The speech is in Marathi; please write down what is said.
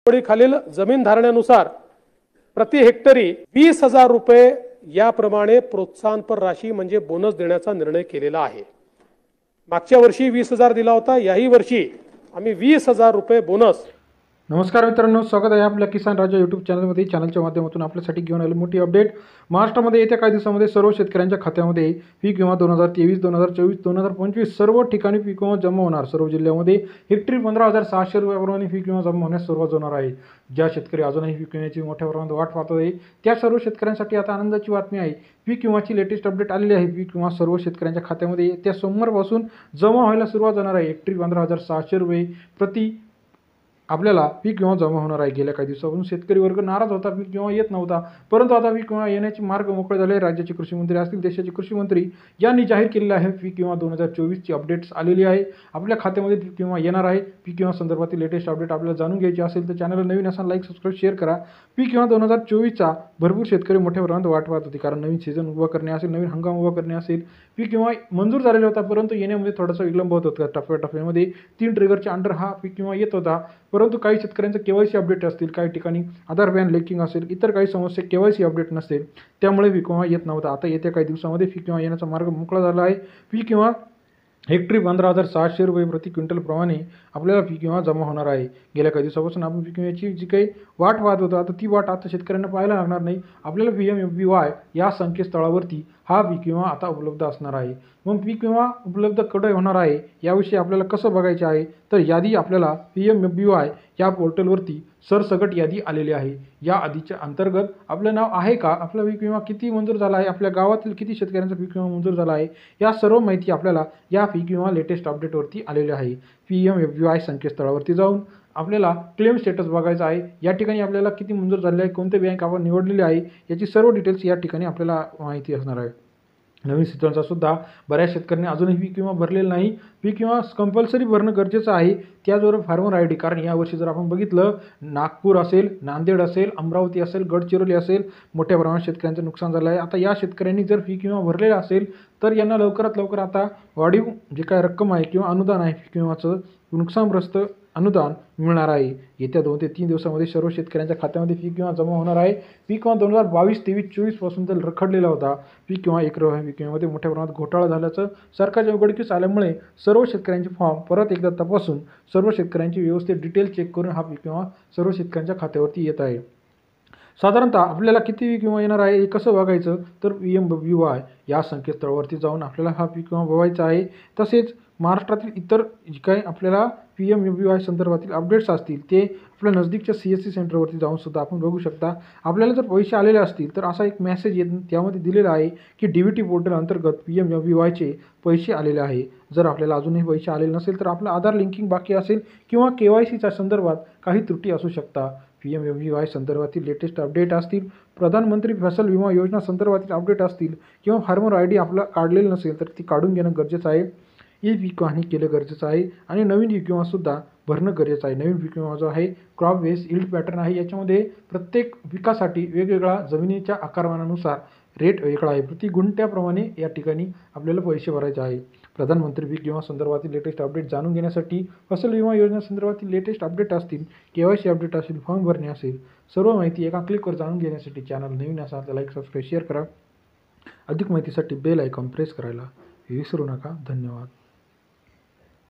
खालील जमीन धारण्यानुसार प्रति हेक्टरी 20,000 रुपये याप्रमाणे प्रोत्साहनपर राशी म्हणजे बोनस देण्याचा निर्णय केलेला आहे। मागच्या वर्षी 20,000 दिला होता, याही वर्षी आम्ही 20,000 रुपये बोनस। नमस्कार मित्रांनो, स्वागत आहे आपल्या किसान राजा यूट्यूब चॅनलमध्ये। चॅनलच्या माध्यमातून आपल्यासाठी घेऊन आलेली मोठी अपडेट। महाराष्ट्रामध्ये येत्या काही दिवसांमध्ये सर्व शेतकऱ्यांच्या खात्यामध्ये पीक विमा 2023, 2024, 2025 सर्व ठिकाणी पीक विमा जमा होणार। सर्व जिल्ह्यामध्ये हेक्टरी 15,600 रुपयाप्रमाणे पीक विमा जमा होण्यास सुरुवात होणार आहे। ज्या शेतकरी अजूनही पीक विम्याची मोठ्या प्रमाणात वाट पाहत आहे त्या सर्व शेतकऱ्यांसाठी आता आनंदाची बातमी आहे। पीक विमाची लेटेस्ट अपडेट आलेली आहे। पीक विमा सर्व शेतकऱ्यांच्या खात्यामध्ये येत्या सोमवारपासून जमा व्हायला सुरुवात होणार आहे। हेक्टरी 15,600 रुपये प्रति आपल्याला पीक विमा जमा होणार आहे। गेल्या काही दिवसापासून शेतकरी वर्ग नाराज होता, पीक विमा येत नव्हता, परंतु आता पीक विमा येण्याचे मार्ग मोकळे झाले। राज्याचे कृषी मंत्री असतील, देशाचे कृषी मंत्री यांनी जाहीर केलेले आहे पीक विमा 2024 ची अपडेट्स आलेली आहे। आपल्या खात्यामध्ये पीक विमा येणार आहे। पीक विमा संदर्भातील लेटेस्ट अपडेट आपल्याला जाणून घ्यायची असेल तर चॅनलला नवीन असाल लाईक, सबस्क्राईब, शेअर करा। पीक विमा 2024 चा भरपूर शेतकरी मोठ्या प्रमाणात वाट पाहत होते, कारण नवीन सीझन उभा करणे असेल, नवीन हंगाम उभा करणे असेल, पीक विमा मंजूर झालेला होता, परंतु येण्यामध्ये थोडासा विलंब होत होता। टप्प्याटप्प्यामध्ये 3 ट्रिगरच्या अंडर हा पीक विमा येत होता, परंतु काही शेतकऱ्यांचे केवायसी अपडेट असतील, काही ठिकाणी आधार पॅन लिंकिंग असेल, इतर काही समस्या केवायसी अपडेट नसेल, त्यामुळे पीक विमा येत नव्हता। आता येत्या काही दिवसांमध्ये पीक विमा येण्याचा मार्ग मोकळा झाला आहे। पीक विमा हेक्टरी 15,600 रुपये प्रति क्विंटल प्रमाणे आपल्याला पीक विमा जमा होणार आहे। गेल्या काही दिवसापासून आपण पीक विम्याची जी काही वाट पाहत होतो, आता ती वाट आता शेतकऱ्यांना पाहायला लागणार नाही। आपल्याला PMFBY या संकेतस्थळावरती हा पीक विमा आता उपलब्ध असणार आहे। मग पीक विमा उपलब्ध कुठे होणार आहे याविषयी आपल्याला कसं बघायचे आहे, तर यादी आपल्याला PMFBY या पोर्टलवरती सरसकट यादी आलेली आहे। या आधीच्या अंतर्गत आपलं नाव आहे का, आपला पीक विमा किती मंजूर झाला आहे, आपल्या गावातील किती शेतकऱ्यांचा पीक विमा मंजूर झाला आहे, या सर्व माहिती आपल्याला या पीक विमा लेटेस्ट अपडेटवरती आलेली आहे। PMFBY संकेतस्थळावरती जाऊन आपल्याला क्लेम स्टेटस बघायचा आहे। या ठिकाणी आपल्याला किती मंजूर झाले आहे, कोणते बँक आपण निवडलेली आहे, याची सर्व डिटेल्स या ठिकाणी आपल्याला माहिती असणार आहे। नवीन सीझनचा सुद्धा बऱ्याच शेतकऱ्यांनी अजूनही पीक विमा भरलेला नाही। पीक विमा कंपल्सरी भरणं गरजेचं आहे। त्याचबरोबर फार्मर ID, कारण यावर्षी जर आपण बघितलं, नागपूर असेल, नांदेड असेल, अमरावती असेल, गडचिरोली असेल, मोठ्या प्रमाणात शेतकऱ्यांचं नुकसान झालं आहे। आता या शेतकऱ्यांनी जर पीक विमा भरलेला असेल तर यांना लवकरात लवकर आता वाढीव जे काय रक्कम आहे किंवा अनुदान आहे, पीक विमाचं नुकसानग्रस्त अनुदान मिळणार आहे। येत्या 2 ते 3 दिवसांमध्ये सर्व शेतकऱ्यांच्या खात्यामध्ये पीक विमा जमा होणार आहे। पीक विमा 2022, 23, 24 पासून तर रखडलेला होता। पीक विमा पीक विम्यामध्ये मोठ्या प्रमाणात घोटाळा झाल्याचं सरकारच्या उघडकीस आल्यामुळे सर्व शेतकऱ्यांचे फॉर्म परत एकदा तपासून सर्व शेतकऱ्यांची व्यवस्थित डिटेल चेक करून हा पीक विमा सर्व शेतकऱ्यांच्या खात्यावरती येत आहे। साधारणतः आपल्याला किती पीक विमा येणार आहे हे कसं बघायचं, तर PMFBY या संकेतस्थळावरती जाऊन आपल्याला हा पीक विमा बघायचा आहे। तसेच महाराष्ट्रातील इतर जे काही आपल्याला PMFBY संदर्भातील अपडेट्स असतील ते आपल्या नजदीकच्या CSC सेंटरवरती जाऊन सुद्धा आपण बघू शकता। आपल्याला जर पैसे आलेले असतील तर असा एक मेसेज येत त्यामध्ये दिलेला आहे की DBT पोर्टल अंतर्गत PMFBYचे पैसे आलेले आहे। जर आपल्याला अजूनही पैसे आलेले नसेल तर आपलं आधार लिंकिंग बाकी असेल किंवा KYCच्या संदर्भात काही त्रुटी असू शकता। PMFBY संदर्भातील लेटेस्ट अपडेट असतील, प्रधानमंत्री फसल विमा योजना संदर्भातील अपडेट असतील किंवा फार्मर ID आपलं काढलेलं नसेल तर ती काढून घेणं गरजेचं आहे। हे पीक विमा केलं गरजेचं आहे आणि नवीन पीक विमा सुद्धा भरणं गरजेचं आहे। नवीन पीक विमा जो आहे क्रॉप बेस्ड यील्ड पॅटर्न आहे। याच्यामध्ये प्रत्येक पिकासाठी वेगवेगळा जमिनीच्या आकारमानानुसार रेट वेगळा आहे। प्रति गुंठ्याप्रमाणे या ठिकाणी आपल्याला पैसे भरायचे आहे। प्रधानमंत्री पीक विमा संदर्भातील लेटेस्ट अपडेट जाणून घेण्यासाठी, फसल विमा योजना संदर्भातील लेटेस्ट अपडेट असतील, KYC अपडेट असेल, फॉर्म भरणे असेल, सर्व माहिती एका क्लिकवर जाणून घेण्यासाठी चॅनल नवीन असाल तर लाईक, सबस्क्राईब, शेअर करा। अधिक माहितीसाठी बेल आयकॉन प्रेस करायला विसरू नका। धन्यवाद।